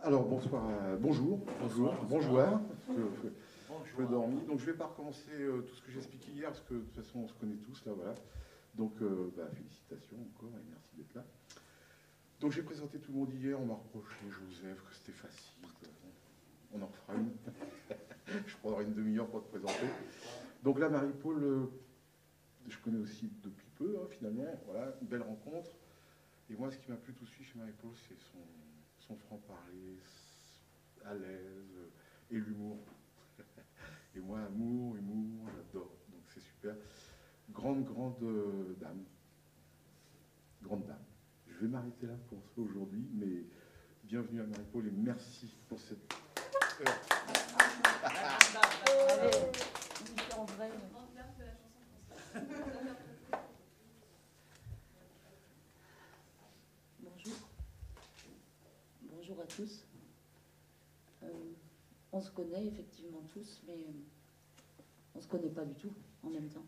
Alors bonsoir, bonjour, je peux dormir. Donc je ne vais pas recommencer tout ce que j'ai expliqué hier, parce que de toute façon on se connaît tous là, voilà. Donc félicitations encore et merci d'être là. Donc j'ai présenté tout le monde hier, on m'a reproché, Joseph, que c'était facile. On en fera une. Je prendrai une demi-heure pour te présenter. Donc là, Marie-Paul, je connais aussi depuis peu, hein, finalement. Voilà, une belle rencontre. Et moi, ce qui m'a plu tout de suite chez Marie-Paul, c'est son franc-parler, à l'aise, et l'humour. Et moi, humour, j'adore. Donc c'est super. Grande dame. Grande dame. Je vais m'arrêter là pour ça aujourd'hui, mais bienvenue à Marie-Paul et merci pour cette heure. Bonjour. Bonjour à tous. On se connaît effectivement tous, mais on ne se connaît pas du tout en même temps.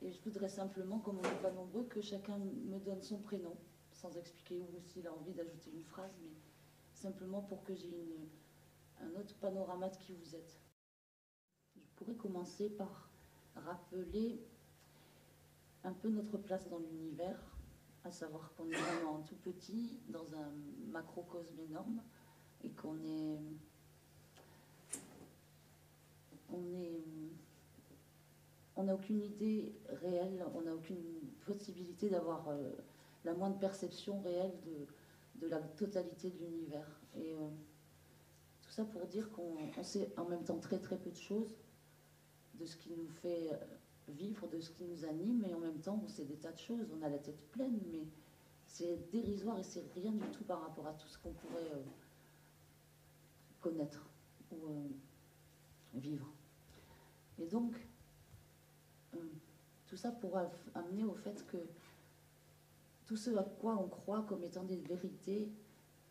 Et je voudrais simplement, comme on n'est pas nombreux, que chacun me donne son prénom, sans expliquer ou s'il a envie d'ajouter une phrase, mais simplement pour que j'ai un autre panorama de qui vous êtes. Je pourrais commencer par rappeler un peu notre place dans l'univers, à savoir qu'on est vraiment tout petit, dans un macrocosme énorme, et on n'a aucune idée réelle, on n'a aucune possibilité d'avoir la moindre perception réelle de la totalité de l'univers. Et tout ça pour dire qu'on sait en même temps très peu de choses de ce qui nous fait vivre, de ce qui nous anime, et en même temps on sait des tas de choses, on a la tête pleine, mais c'est dérisoire et c'est rien du tout par rapport à tout ce qu'on pourrait connaître ou vivre. Et donc, tout ça pourra amener au fait que tout ce à quoi on croit comme étant des vérités,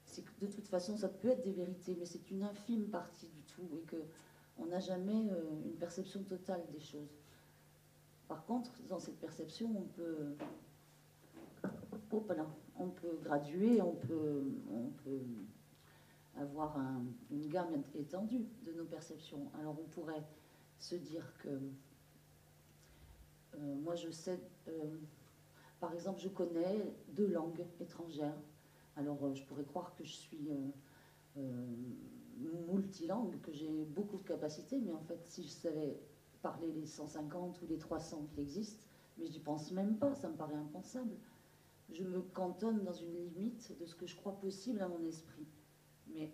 c'est que de toute façon ça peut être des vérités, mais c'est une infime partie du tout, et qu'on n'a jamais une perception totale des choses. Par contre, dans cette perception, on peut graduer, on peut avoir une gamme étendue de nos perceptions. Alors on pourrait se dire que moi je sais, par exemple, je connais 2 langues étrangères. Alors je pourrais croire que je suis multilangue, que j'ai beaucoup de capacités, mais en fait si je savais parler les 150 ou les 300 qui existent, mais je n'y pense même pas, ça me paraît impensable. Je me cantonne dans une limite de ce que je crois possible à mon esprit. Mais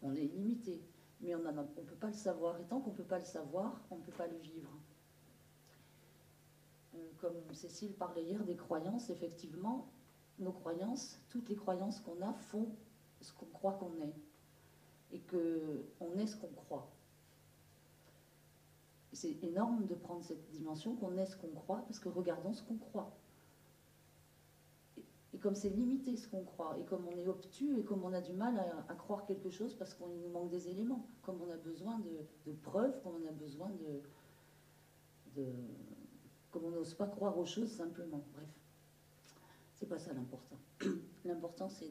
on est limité, mais on ne peut pas le savoir. Et tant qu'on ne peut pas le savoir, on ne peut pas le vivre. Comme Cécile parlait hier des croyances, effectivement, nos croyances, toutes les croyances qu'on a font ce qu'on croit qu'on est. Et qu'on est ce qu'on croit. C'est énorme de prendre cette dimension qu'on est ce qu'on croit, parce que regardons ce qu'on croit. Et comme c'est limité ce qu'on croit, et comme on est obtus, et comme on a du mal à croire quelque chose parce qu'il nous manque des éléments, comme on a besoin de preuves, comme on a besoin comme on n'ose pas croire aux choses simplement. Bref, c'est pas ça l'important. L'important c'est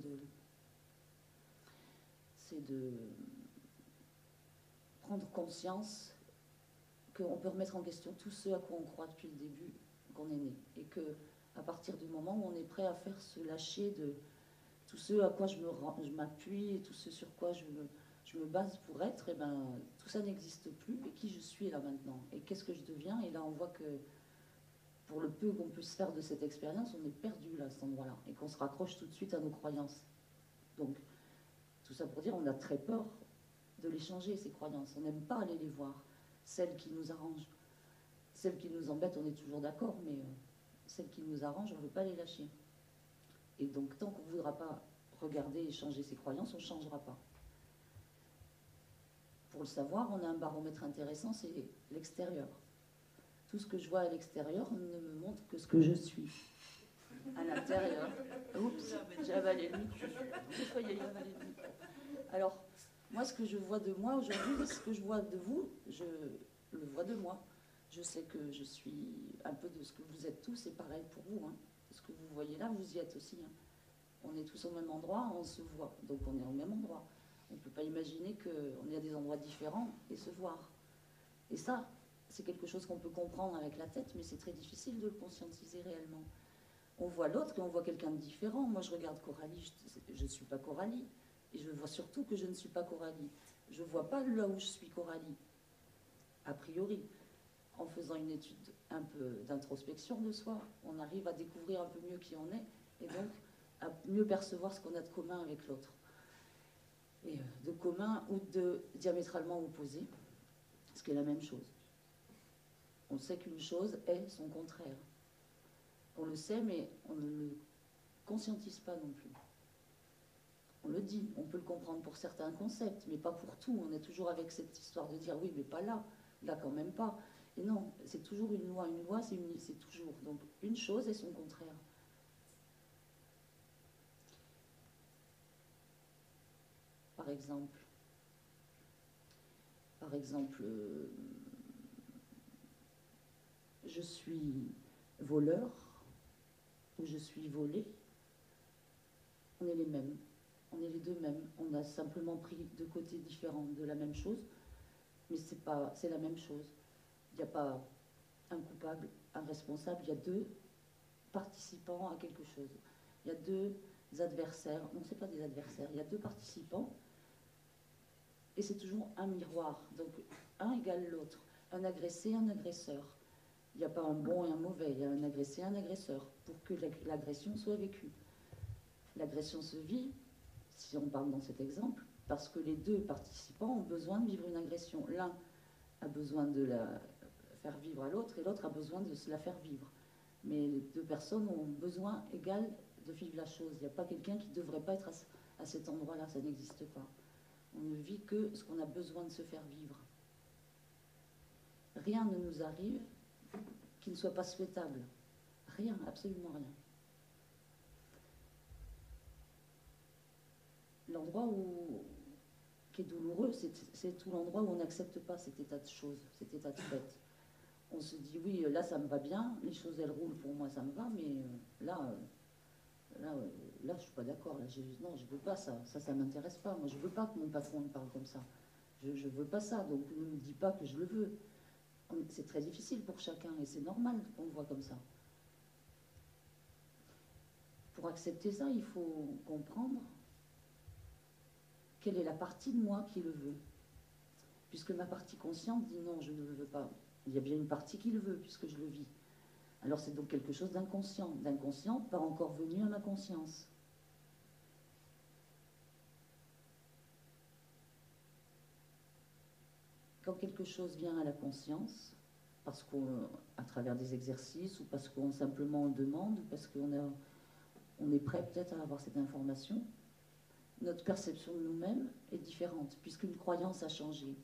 de prendre conscience qu'on peut remettre en question tout ce à quoi on croit depuis le début qu'on est né, et que à partir du moment où on est prêt à faire se lâcher de tout ce à quoi je m'appuie, et tout ce sur quoi je me base pour être, et ben, tout ça n'existe plus. Et qui je suis là maintenant? Et qu'est-ce que je deviens? Et là, on voit que pour le peu qu'on puisse faire de cette expérience, on est perdu là, à cet endroit-là, et qu'on se raccroche tout de suite à nos croyances. Donc, tout ça pour dire, on a très peur de les changer, ces croyances. On n'aime pas aller les voir. Celles qui nous arrangent. Celles qui nous embêtent, on est toujours d'accord, mais celles qui nous arrangent, on ne veut pas les lâcher. Et donc, tant qu'on ne voudra pas regarder et changer ses croyances, on ne changera pas. Pour le savoir, on a un baromètre intéressant, c'est l'extérieur. Tout ce que je vois à l'extérieur ne me montre que ce que je suis. À l'intérieur. Oups, j'ai avalé le micro. J'ai failli avaler le micro. Alors, moi, ce que je vois de moi aujourd'hui, ce que je vois de vous, je le vois de moi. Je sais que je suis un peu de ce que vous êtes tous, et pareil pour vous. Hein. Ce que vous voyez là, vous y êtes aussi. Hein. On est tous au même endroit, on se voit, donc on est au même endroit. On ne peut pas imaginer qu'on est à des endroits différents et se voir. Et ça, c'est quelque chose qu'on peut comprendre avec la tête, mais c'est très difficile de le conscientiser réellement. On voit l'autre et on voit quelqu'un de différent. Moi, je regarde Coralie, je ne suis pas Coralie. Et je vois surtout que je ne suis pas Coralie. Je ne vois pas là où je suis Coralie, a priori. En faisant une étude un peu d'introspection de soi, on arrive à découvrir un peu mieux qui on est, et donc à mieux percevoir ce qu'on a de commun avec l'autre. Et de commun ou de diamétralement opposé, ce qui est la même chose. On sait qu'une chose est son contraire. On le sait, mais on ne le conscientise pas non plus. On le dit, on peut le comprendre pour certains concepts, mais pas pour tout. On est toujours avec cette histoire de dire oui, mais pas là, là quand même pas. Et non, c'est toujours une loi c'est toujours. Donc une chose est son contraire. Par exemple, je suis voleur ou je suis volé, on est les mêmes. On est les deux mêmes. On a simplement pris deux côtés différents de la même chose, mais c'est la même chose. Il n'y a pas un coupable, un responsable, il y a deux participants à quelque chose. Il y a deux adversaires, non, c'est pas des adversaires, il y a deux participants, et c'est toujours un miroir. Donc, un égale l'autre. Un agressé, un agresseur. Il n'y a pas un bon et un mauvais, il y a un agressé, un agresseur, pour que l'agression soit vécue. L'agression se vit, si on parle dans cet exemple, parce que les deux participants ont besoin de vivre une agression. L'un a besoin de la faire vivre à l'autre, et l'autre a besoin de se la faire vivre. Mais les deux personnes ont besoin égal de vivre la chose. Il n'y a pas quelqu'un qui ne devrait pas être à cet endroit-là, ça n'existe pas. On ne vit que ce qu'on a besoin de se faire vivre. Rien ne nous arrive qui ne soit pas souhaitable. Rien, absolument rien. L'endroit qui est douloureux, c'est tout l'endroit où on n'accepte pas cet état de choses, cet état de fait. On se dit, oui, là, ça me va bien, les choses, elles roulent pour moi, ça me va, mais là, je suis pas d'accord. Non, je veux pas ça. Ça m'intéresse pas. Moi, je veux pas que mon patron me parle comme ça. Je veux pas ça, donc ne me dis pas que je le veux. C'est très difficile pour chacun, et c'est normal qu'on le voit comme ça. Pour accepter ça, il faut comprendre quelle est la partie de moi qui le veut. Puisque ma partie consciente dit non, je ne le veux pas. Il y a bien une partie qui le veut, puisque je le vis. Alors c'est donc quelque chose d'inconscient, pas encore venu à ma conscience. Quand quelque chose vient à la conscience, parce qu'à travers des exercices, ou parce qu'on simplement on demande, ou parce qu'on est prêt peut-être à avoir cette information, notre perception de nous-mêmes est différente, puisqu'une croyance a changé.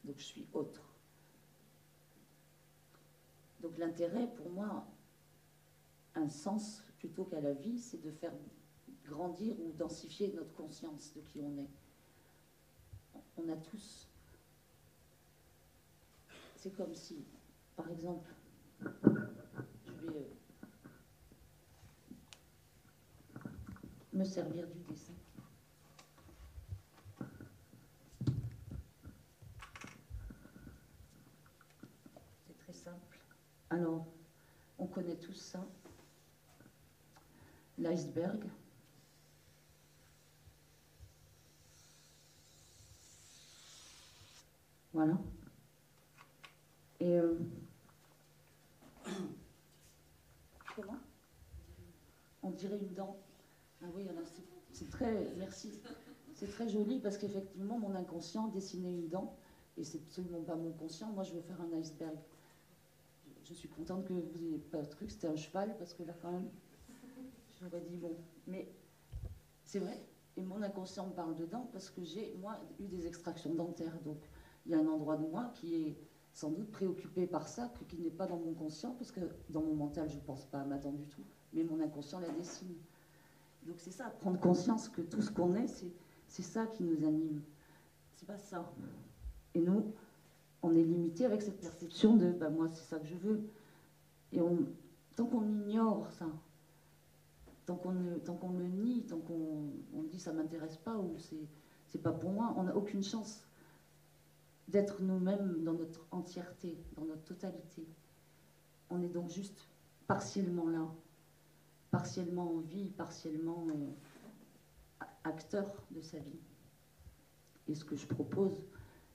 Donc je suis autre. Donc l'intérêt pour moi, un sens plutôt qu'à la vie, c'est de faire grandir ou densifier notre conscience de qui on est. On a tous. C'est comme si, par exemple, je vais me servir du dessin. C'est très simple. Alors, on connaît tous ça. L'iceberg. Voilà. Et comment? On dirait une dent. Ah oui, alors c'est très, merci. C'est très joli parce qu'effectivement, mon inconscient dessinait une dent et c'est absolument pas mon conscient. Moi, je veux faire un iceberg. Je suis contente que vous n'ayez pas cru que c'était un cheval parce que là, quand même, j'aurais dit bon. Mais c'est vrai. Et mon inconscient me parle dedans parce que j'ai, moi, eu des extractions dentaires. Donc, il y a un endroit de moi qui est sans doute préoccupé par ça, qui n'est pas dans mon conscient, parce que dans mon mental, je ne pense pas à ma dent du tout, mais mon inconscient la dessine. Donc c'est ça, prendre conscience que tout ce qu'on est, c'est ça qui nous anime. C'est pas ça. Et nous, on est limité avec cette perception de, bah moi, c'est ça que je veux. Et tant qu'on ignore ça, tant qu'on le nie, tant qu'on dit ça m'intéresse pas ou c'est pas pour moi, on n'a aucune chance d'être nous-mêmes dans notre entièreté, dans notre totalité. On est donc juste partiellement là, partiellement en vie, partiellement acteur de sa vie. Et ce que je propose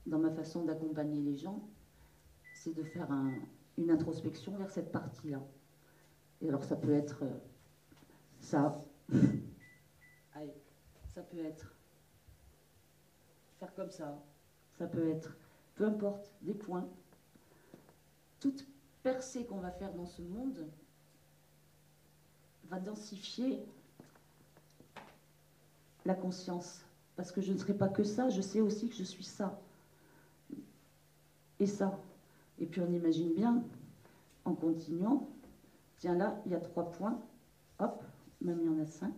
dans ma façon d'accompagner les gens, c'est de faire une introspection vers cette partie-là. Et alors ça peut être ça, allez, ça peut être faire comme ça peut être, peu importe, des points. Toute percée qu'on va faire dans ce monde va densifier la conscience. Parce que je ne serai pas que ça, je sais aussi que je suis ça. Et ça. Et puis on imagine bien, en continuant, tiens là, il y a 3 points, hop, même il y en a 5.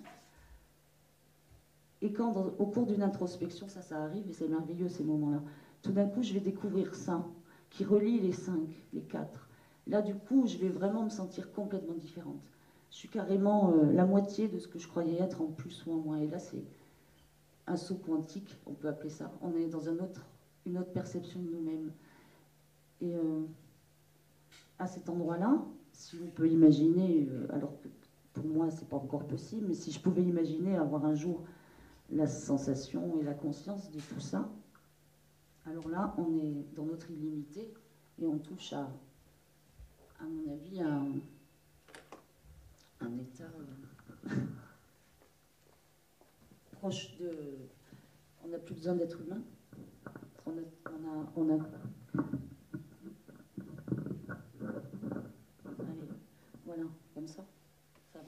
Et quand, au cours d'une introspection, ça arrive, et c'est merveilleux ces moments-là, tout d'un coup, je vais découvrir ça, qui relie les 5, les 4. Là, du coup, je vais vraiment me sentir complètement différente. Je suis carrément la moitié de ce que je croyais être en plus ou en moins. Et là, c'est un saut quantique, on peut appeler ça. On est dans une autre perception de nous-mêmes. Et à cet endroit-là, si on peut imaginer, alors que pour moi, c'est pas encore possible, mais si je pouvais imaginer avoir un jour la sensation et la conscience de tout ça, alors là, on est dans notre illimité et on touche à mon avis, à un état proche de... On n'a plus besoin d'être humain. On a... Allez, voilà, comme ça va.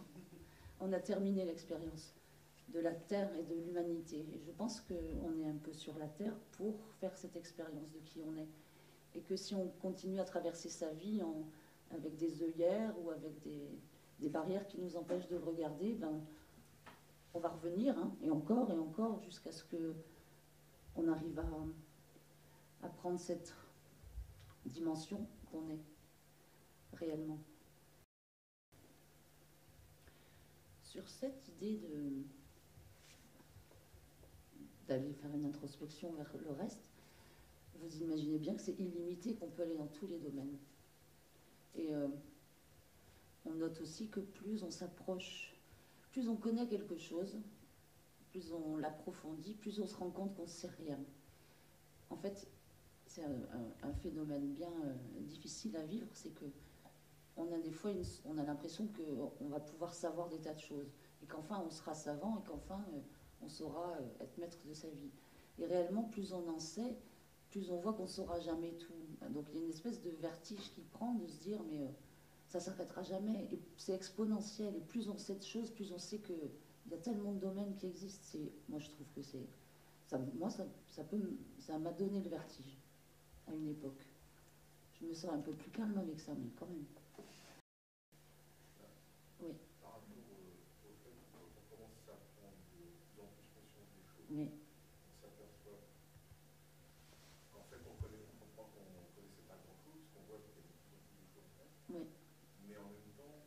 On a terminé l'expérience de la Terre et de l'humanité. Et je pense qu'on est un peu sur la Terre pour faire cette expérience de qui on est. Et que si on continue à traverser sa vie avec des œillères ou avec des barrières qui nous empêchent de le regarder, ben, on va revenir, hein, et encore, jusqu'à ce qu'on arrive à prendre cette dimension qu'on est réellement. Sur cette idée d'aller faire une introspection vers le reste, vous imaginez bien que c'est illimité, qu'on peut aller dans tous les domaines. Et on note aussi que plus on s'approche, plus on connaît quelque chose, plus on l'approfondit, plus on se rend compte qu'on ne sait rien. En fait, c'est un phénomène bien difficile à vivre, c'est que on a des fois on a l'impression qu'on va pouvoir savoir des tas de choses, et qu'enfin on sera savant, et qu'enfin on saura être maître de sa vie. Et réellement, plus on en sait, plus on voit qu'on ne saura jamais tout. Donc il y a une espèce de vertige qui prend, de se dire, mais ça ne s'arrêtera jamais. Et c'est exponentiel. Et plus on sait de choses, plus on sait qu'il y a tellement de domaines qui existent. Moi, je trouve que c'est... ça m'a donné le vertige à une époque. Je me sens un peu plus calme avec ça, mais quand même. Oui. Par rapport au fait qu'on commence à prendre de plus en plus conscience des choses, Oui. on s'aperçoit qu'en fait on comprend qu'on ne connaissait pas grand-chose, qu'on voit qu'il y a de plus en plus de choses à faire. Oui. Mais en même temps,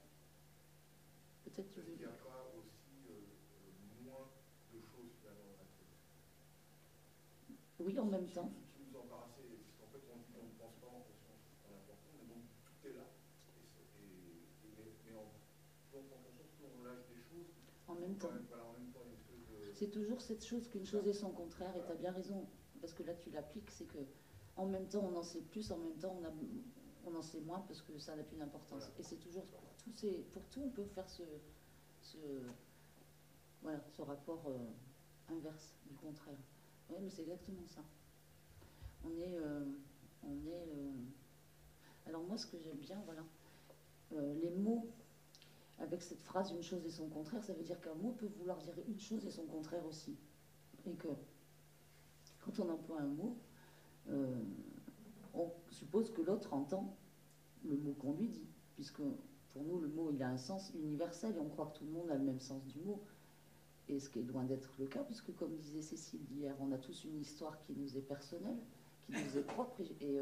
peut-être qu'il n'y a pas aussi moins de choses finalement dans la tête. Oui, en même temps. Qui nous embarrassait, parce qu'en fait on dit qu'on ne pense pas en conscience à l'important, mais donc tout est là. Mais en conscience, plus on lâche des choses, en même temps. Voilà, en même temps, une espèce de... C'est toujours cette chose qu'une chose est son contraire, et tu as bien raison, parce que là tu l'appliques, c'est que en même temps on en sait plus, en même temps on en sait moins parce que ça n'a plus d'importance. Voilà. Et c'est toujours pour tout on peut faire ce rapport inverse du contraire. Oui, mais c'est exactement ça. Alors moi, ce que j'aime bien, voilà, les mots, avec cette phrase « une chose et son contraire », ça veut dire qu'un mot peut vouloir dire une chose et son contraire aussi. Et que quand on emploie un mot, on suppose que l'autre entend le mot qu'on lui dit, puisque pour nous, le mot, il a un sens universel, et on croit que tout le monde a le même sens du mot. Et ce qui est loin d'être le cas, puisque comme disait Cécile hier, on a tous une histoire qui nous est personnelle, qui nous est propre, et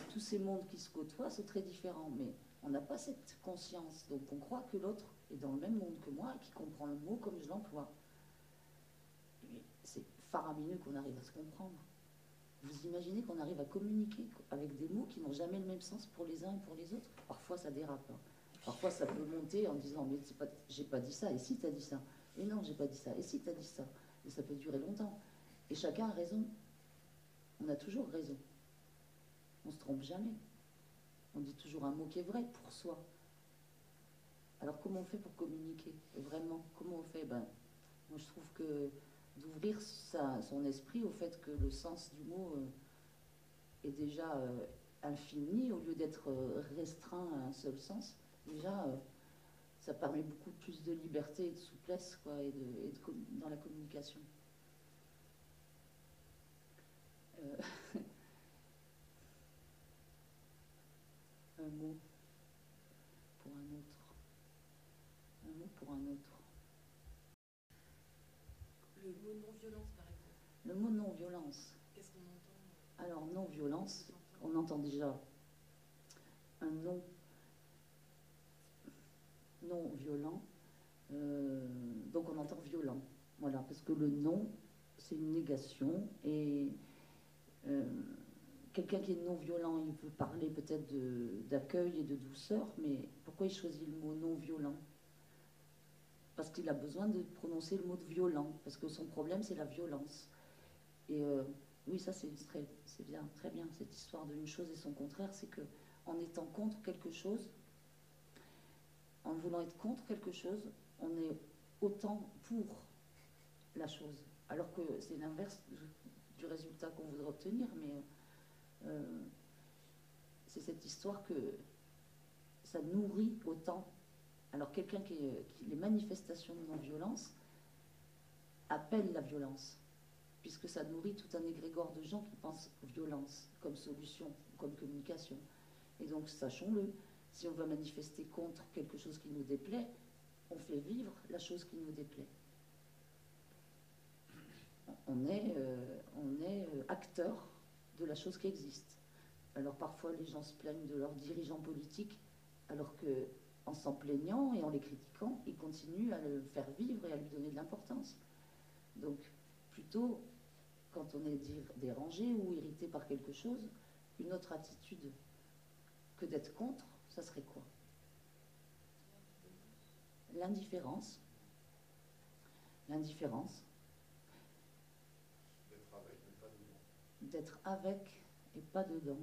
tous ces mondes qui se côtoient sont très différents, mais on n'a pas cette conscience, donc on croit que l'autre est dans le même monde que moi et qui comprend le mot comme je l'emploie. C'est faramineux qu'on arrive à se comprendre. Vous imaginez qu'on arrive à communiquer avec des mots qui n'ont jamais le même sens pour les uns et pour les autres? Parfois ça dérape. Hein. Parfois ça peut monter en disant mais j'ai pas dit ça, et si t'as dit ça? Et non, j'ai pas dit ça, et si t'as dit ça? Et ça peut durer longtemps. Et chacun a raison. On a toujours raison. On se trompe jamais. On dit toujours un mot qui est vrai pour soi. Alors comment on fait pour communiquer? Vraiment, comment on fait? Ben, moi je trouve que d'ouvrir son esprit au fait que le sens du mot est déjà infini au lieu d'être restreint à un seul sens, déjà ça permet beaucoup plus de liberté et de souplesse quoi, dans la communication. Un mot pour un autre. Un mot pour un autre. Le mot non-violence, par exemple. Le mot non-violence. Qu'est-ce qu'on entend? Alors, non-violence, on entend déjà un non violent. Donc, on entend violent. Voilà, parce que le non, c'est une négation. Et quelqu'un qui est non-violent, il peut parler peut-être d'accueil et de douceur, mais pourquoi il choisit le mot non-violent? Parce qu'il a besoin de prononcer le mot de violent, parce que son problème, c'est la violence. Et oui, ça, c'est bien, très bien, cette histoire d'une chose et son contraire, c'est que en étant contre quelque chose, en voulant être contre quelque chose, on est autant pour la chose. Alors que c'est l'inverse du résultat qu'on voudrait obtenir, mais c'est cette histoire que ça nourrit autant. Alors quelqu'un les manifestations de non-violence appelle la violence, puisque ça nourrit tout un égrégore de gens qui pensent violence comme solution, comme communication. Et donc, sachons-le, si on va manifester contre quelque chose qui nous déplaît, on fait vivre la chose qui nous déplaît. On est acteur de la chose qui existe. Alors parfois, les gens se plaignent de leurs dirigeants politiques, alors que en s'en plaignant et en les critiquant, ils continuent à le faire vivre et à lui donner de l'importance. Donc, plutôt, quand on est dérangé ou irrité par quelque chose, une autre attitude que d'être contre, ça serait quoi? L'indifférence. L'indifférence. D'être avec et pas dedans.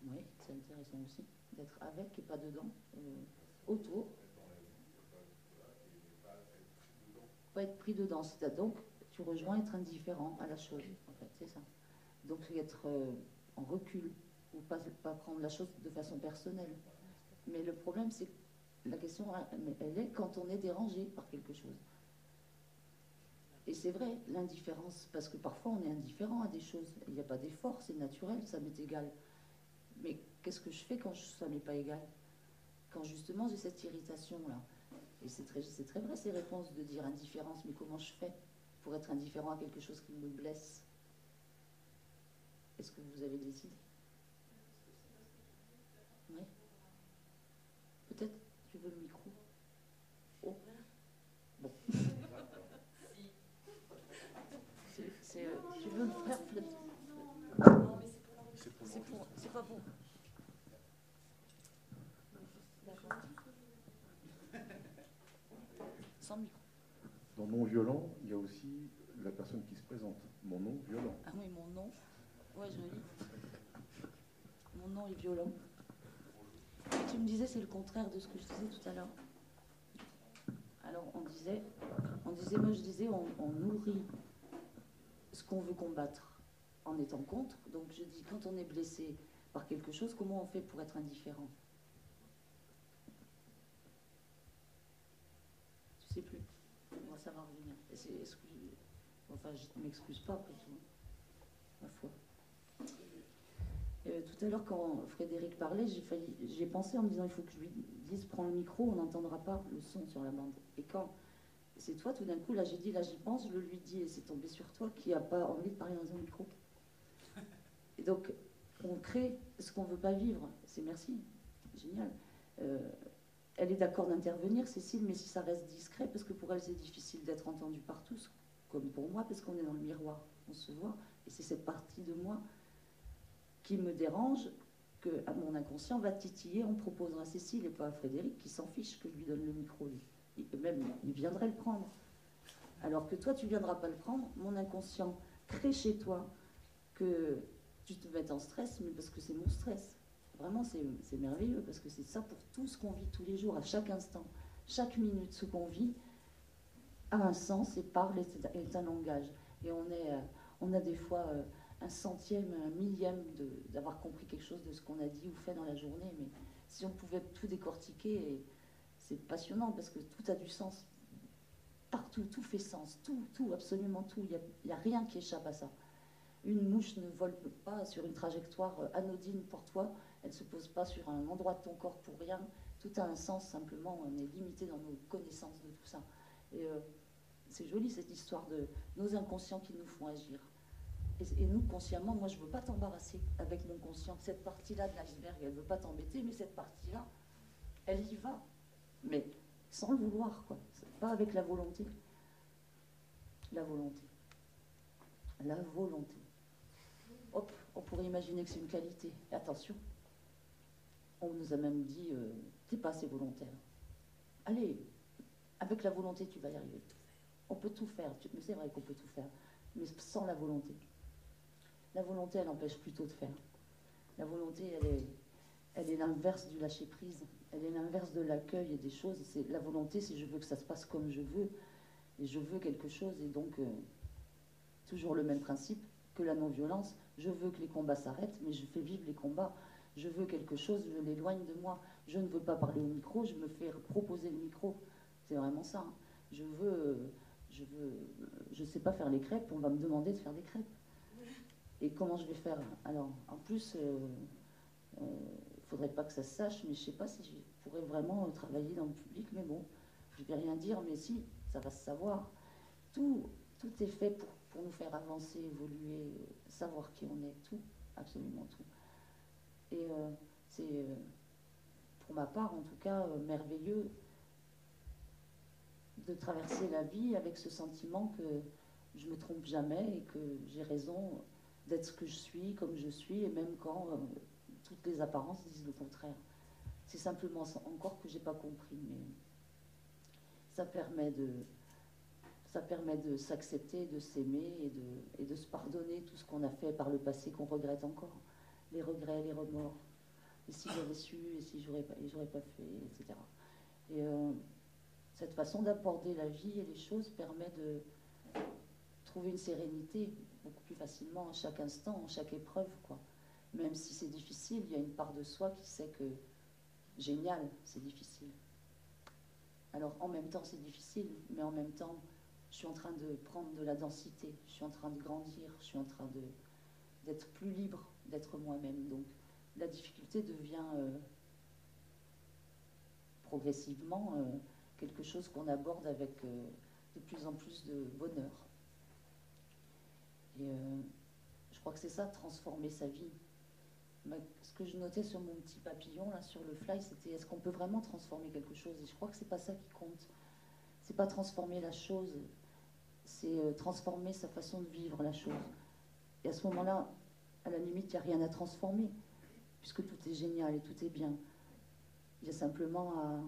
Oui, c'est intéressant aussi. D'être avec et pas dedans. Autour. Pas être pris dedans. C'est-à-dire donc, tu rejoins être indifférent à la chose. En fait, c'est ça. Donc, être en recul ou pas prendre la chose de façon personnelle. Mais le problème, c'est que la question, elle est quand on est dérangé par quelque chose. Et c'est vrai, l'indifférence, parce que parfois on est indifférent à des choses. Il n'y a pas d'effort, c'est naturel, ça m'est égal. Mais qu'est-ce que je fais quand ça m'est pas égal? Quand justement j'ai cette irritation-là. Et c'est très vrai ces réponses de dire indifférence, mais comment je fais pour être indifférent à quelque chose qui me blesse? Est-ce que vous avez des idées? Oui. Peut-être tu veux le micro? Oh. Bon. Tu veux le faire peut-être? Non, mais c'est pas bon. D'accord. Sans micro. Dans non violent, il y a aussi la personne qui se présente. Mon nom violent. Ah oui, mon nom. Ouais, joli. Mon nom est violent. Et tu me disais, c'est le contraire de ce que je disais tout à l'heure. Alors, moi je disais, on nourrit ce qu'on veut combattre en étant contre. Donc je dis, quand on est blessé par quelque chose, comment on fait pour être indifférent? Tu sais plus. Moi, ça va revenir. Enfin, je ne m'excuse pas après tout, ma foi. Tout à l'heure, quand Frédéric parlait, j'ai pensé en me disant, il faut que je lui dise, prends le micro, on n'entendra pas le son sur la bande. Et quand c'est toi, tout d'un coup, là j'ai dit, là j'y pense, je lui dis, et c'est tombé sur toi, qui n'a pas envie de parler dans un micro. Et donc, on crée ce qu'on ne veut pas vivre. C'est merci, génial. elle est d'accord d'intervenir, Cécile, mais si ça reste discret, parce que pour elle, c'est difficile d'être entendue par tous, comme pour moi, parce qu'on est dans le miroir, on se voit, et c'est cette partie de moi qui me dérange, que mon inconscient va titiller en proposant à Cécile et pas à Frédéric, qui s'en fiche que je lui donne le micro, lui. Même, il viendrait le prendre. Alors que toi, tu ne viendras pas le prendre, mon inconscient crée chez toi que tu te mettes en stress, mais parce que c'est mon stress. Vraiment, c'est merveilleux, parce que c'est ça pour tout ce qu'on vit tous les jours, à chaque instant. Chaque minute, ce qu'on vit a un sens et parle est un langage. Et on a des fois un centième, un millième d'avoir compris quelque chose de ce qu'on a dit ou fait dans la journée. Mais si on pouvait tout décortiquer, c'est passionnant, parce que tout a du sens. Partout, tout fait sens, tout, absolument tout. Il n'y a rien qui échappe à ça. Une mouche ne vole pas sur une trajectoire anodine pour toi, elle ne se pose pas sur un endroit de ton corps pour rien. Tout a un sens, simplement, on est limité dans nos connaissances de tout ça. Et c'est joli cette histoire de nos inconscients qui nous font agir. Et nous, consciemment, moi je ne veux pas t'embarrasser avec mon conscient. Cette partie-là de l'iceberg, elle ne veut pas t'embêter, mais cette partie-là, elle y va. Mais sans le vouloir, quoi. Pas avec la volonté. La volonté. La volonté. Hop, on pourrait imaginer que c'est une qualité. Et attention, on nous a même dit, t'es pas assez volontaire. Allez, avec la volonté, tu vas y arriver. On peut tout faire, mais c'est vrai qu'on peut tout faire, mais sans la volonté. La volonté, elle empêche plutôt de faire. La volonté, elle est l'inverse du lâcher-prise. Elle est l'inverse de l'accueil et des choses. La volonté, c'est je veux que ça se passe comme je veux. Et je veux quelque chose. Et donc, toujours le même principe que la non-violence. Je veux que les combats s'arrêtent, mais je fais vivre les combats. Je veux quelque chose, je l'éloigne de moi. Je ne veux pas parler au micro, je me fais proposer le micro. C'est vraiment ça. Hein. Je sais pas faire les crêpes, on va me demander de faire des crêpes. Et comment je vais faire? Alors, en plus, faudrait pas que ça se sache, mais je sais pas si je pourrais vraiment travailler dans le public, mais bon, je vais rien dire, mais si, ça va se savoir. Tout est fait pour nous faire avancer, évoluer, savoir qui on est, tout, absolument tout. Et c'est, pour ma part, en tout cas, merveilleux de traverser la vie avec ce sentiment que je me trompe jamais et que j'ai raison d'être ce que je suis, comme je suis, et même quand toutes les apparences disent le contraire. C'est simplement encore que j'ai pas compris, mais ça permet de s'accepter, de s'aimer et de se pardonner tout ce qu'on a fait par le passé qu'on regrette encore. Les regrets, les remords, et si j'avais su, et si j'aurais pas fait, etc. Et cette façon d'aborder la vie et les choses permet de trouver une sérénité beaucoup plus facilement à chaque instant, à chaque épreuve, quoi. Même si c'est difficile, il y a une part de soi qui sait que génial, c'est difficile. Alors en même temps c'est difficile, mais en même temps je suis en train de prendre de la densité, je suis en train de grandir, je suis en train d'être plus libre, d'être moi-même. Donc la difficulté devient progressivement quelque chose qu'on aborde avec de plus en plus de bonheur. Et je crois que c'est ça, transformer sa vie. Ce que je notais sur mon petit papillon, là, sur le fly, c'était est-ce qu'on peut vraiment transformer quelque chose? Et je crois que c'est pas ça qui compte. C'est pas transformer la chose, c'est transformer sa façon de vivre la chose. Et à ce moment-là, à la limite, il n'y a rien à transformer, puisque tout est génial et tout est bien. Il y a simplement à...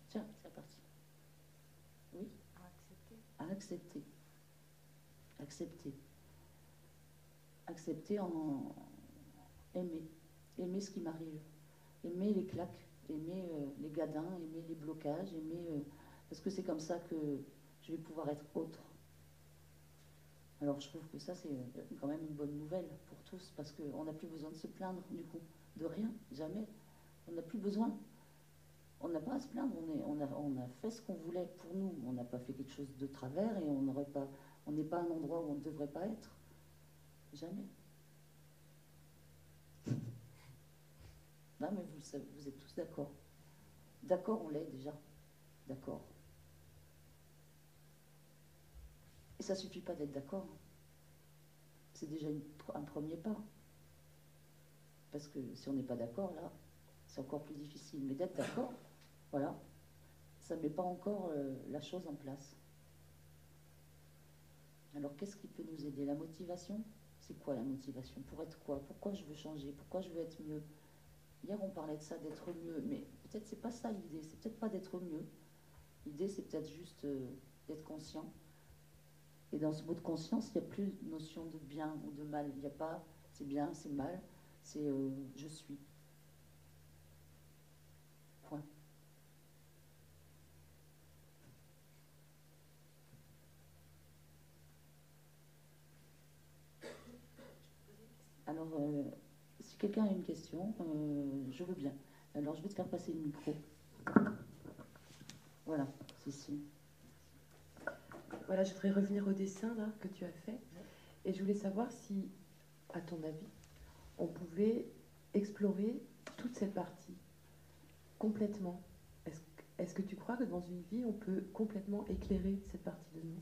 Tiens, c'est reparti. Oui? À accepter. À accepter. Accepter. Accepter en aimer. Aimer ce qui m'arrive. Aimer les claques. Aimer les gadins. Aimer les blocages. Aimer... parce que c'est comme ça que je vais pouvoir être autre. Alors je trouve que ça c'est quand même une bonne nouvelle pour tous, parce qu'on n'a plus besoin de se plaindre du coup, de rien, jamais. On n'a plus besoin. On n'a pas à se plaindre, on a fait ce qu'on voulait pour nous. On n'a pas fait quelque chose de travers et on n'est pas à un endroit où on ne devrait pas être. Jamais. Non mais vous le savez, vous êtes tous d'accord. D'accord, on l'est déjà. D'accord. Et ça suffit pas d'être d'accord. C'est déjà un premier pas. Parce que si on n'est pas d'accord, là, c'est encore plus difficile. Mais d'être d'accord, voilà, ça ne met pas encore la chose en place. Alors qu'est-ce qui peut nous aider? La motivation? C'est quoi la motivation? Pour être quoi? Pourquoi je veux changer? Pourquoi je veux être mieux? Hier on parlait de ça, d'être mieux, mais peut-être c'est pas ça l'idée, c'est peut-être pas d'être mieux. L'idée c'est peut-être juste d'être conscient. Et dans ce mot de conscience, il n'y a plus de notion de bien ou de mal. Il n'y a pas c'est bien, c'est mal, c'est je suis. Point. Alors, si quelqu'un a une question, je veux bien. Alors, je vais te faire passer le micro. Voilà, Cécile. Voilà, je voudrais revenir au dessin là, que tu as fait. Et je voulais savoir si, à ton avis, on pouvait explorer toute cette partie complètement. Est-ce que tu crois que dans une vie, on peut complètement éclairer cette partie de nous?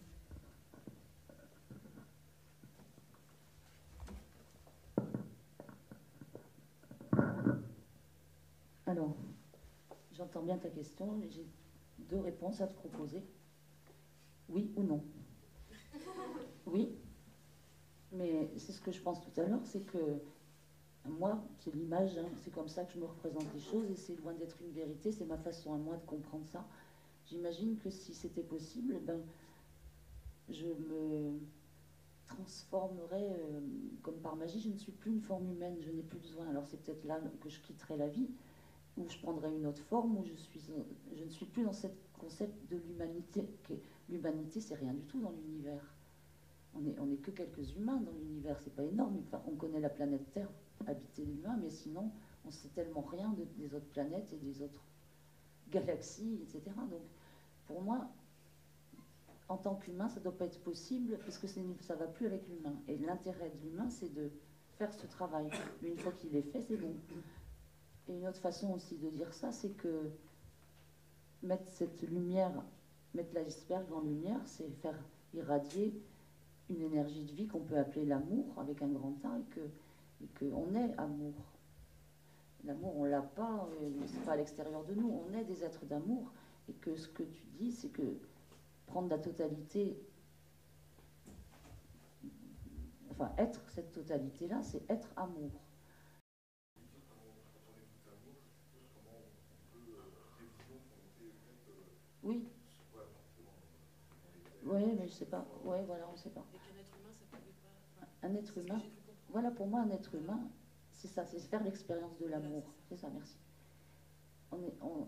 Alors, j'entends bien ta question, mais j'ai deux réponses à te proposer. Oui ou non? Oui, mais c'est ce que je pense tout à l'heure, c'est que moi, c'est l'image, hein, c'est comme ça que je me représente les choses, et c'est loin d'être une vérité, c'est ma façon à moi de comprendre ça. J'imagine que si c'était possible, ben, je me transformerais comme par magie. Je ne suis plus une forme humaine, je n'ai plus besoin. Alors c'est peut-être là que je quitterai la vie, où je prendrai une autre forme, où je ne suis plus dans ce concept de l'humanité. L'humanité, c'est rien du tout dans l'univers. On est que quelques humains dans l'univers, c'est pas énorme. Enfin, on connaît la planète Terre, habitée d'humains, mais sinon, on sait tellement rien des autres planètes et des autres galaxies, etc. Donc, pour moi, en tant qu'humain, ça ne doit pas être possible, parce que ça ne va plus avec l'humain. Et l'intérêt de l'humain, c'est de faire ce travail. Mais une fois qu'il est fait, c'est bon. Et une autre façon aussi de dire ça, c'est que mettre cette lumière, mettre l'iceberg en lumière, c'est faire irradier une énergie de vie qu'on peut appeler l'amour, avec un grand A, et qu'on est amour. L'amour, on ne l'a pas, c'est pas à l'extérieur de nous, on est des êtres d'amour, et que ce que tu dis, c'est que prendre la totalité, enfin être cette totalité-là, c'est être amour. Oui. Oui, mais je sais pas. Oui, voilà, on ne sait pas. Et qu'un être humain, ça pouvait pas. Un être humain, voilà, pour moi, un être humain, c'est ça, c'est faire l'expérience de l'amour. C'est ça, merci.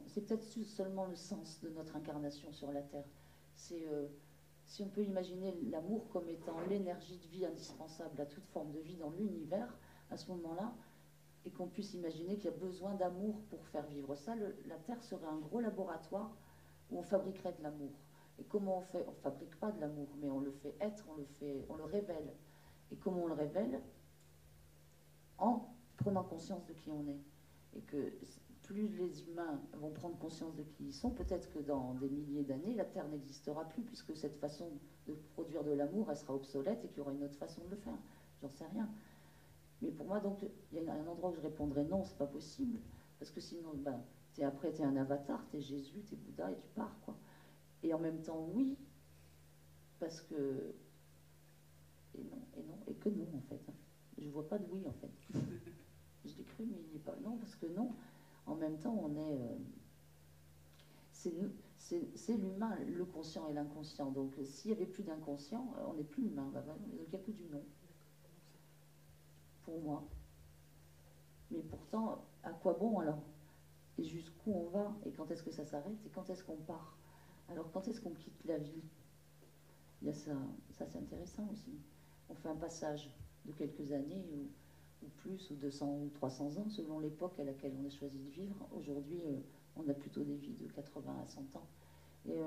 C'est peut-être seulement le sens de notre incarnation sur la Terre. C'est si on peut imaginer l'amour comme étant l'énergie de vie indispensable à toute forme de vie dans l'univers, à ce moment-là, et qu'on puisse imaginer qu'il y a besoin d'amour pour faire vivre ça, la Terre serait un gros laboratoire où on fabriquerait de l'amour. Et comment on fait? On ne fabrique pas de l'amour, mais on le fait être, on le révèle. Et comment on le révèle? En prenant conscience de qui on est. Et que plus les humains vont prendre conscience de qui ils sont, peut-être que dans des milliers d'années, la Terre n'existera plus, puisque cette façon de produire de l'amour, elle sera obsolète et qu'il y aura une autre façon de le faire. J'en sais rien. Mais pour moi, donc, il y a un endroit où je répondrais non, c'est pas possible, parce que sinon, ben, après, tu es un avatar, tu es Jésus, tu es Bouddha, et tu pars, quoi. Et en même temps, oui, parce que... Et non, et que non, en fait. Je vois pas de oui, en fait. Je l'ai cru, mais il n'est pas... Non, parce que non. En même temps, on est... c'est l'humain, le conscient et l'inconscient. Donc, s'il n'y avait plus d'inconscient, on n'est plus humain. Donc, il n'y a que du non. Pour moi. Mais pourtant, à quoi bon, alors? Et jusqu'où on va? Et quand est-ce que ça s'arrête? Et quand est-ce qu'on part? Alors, quand est-ce qu'on quitte la vie? Il y a ça c'est intéressant aussi. On fait un passage de quelques années ou plus, ou 200 ou 300 ans, selon l'époque à laquelle on a choisi de vivre. Aujourd'hui, on a plutôt des vies de 80 à 100 ans. Et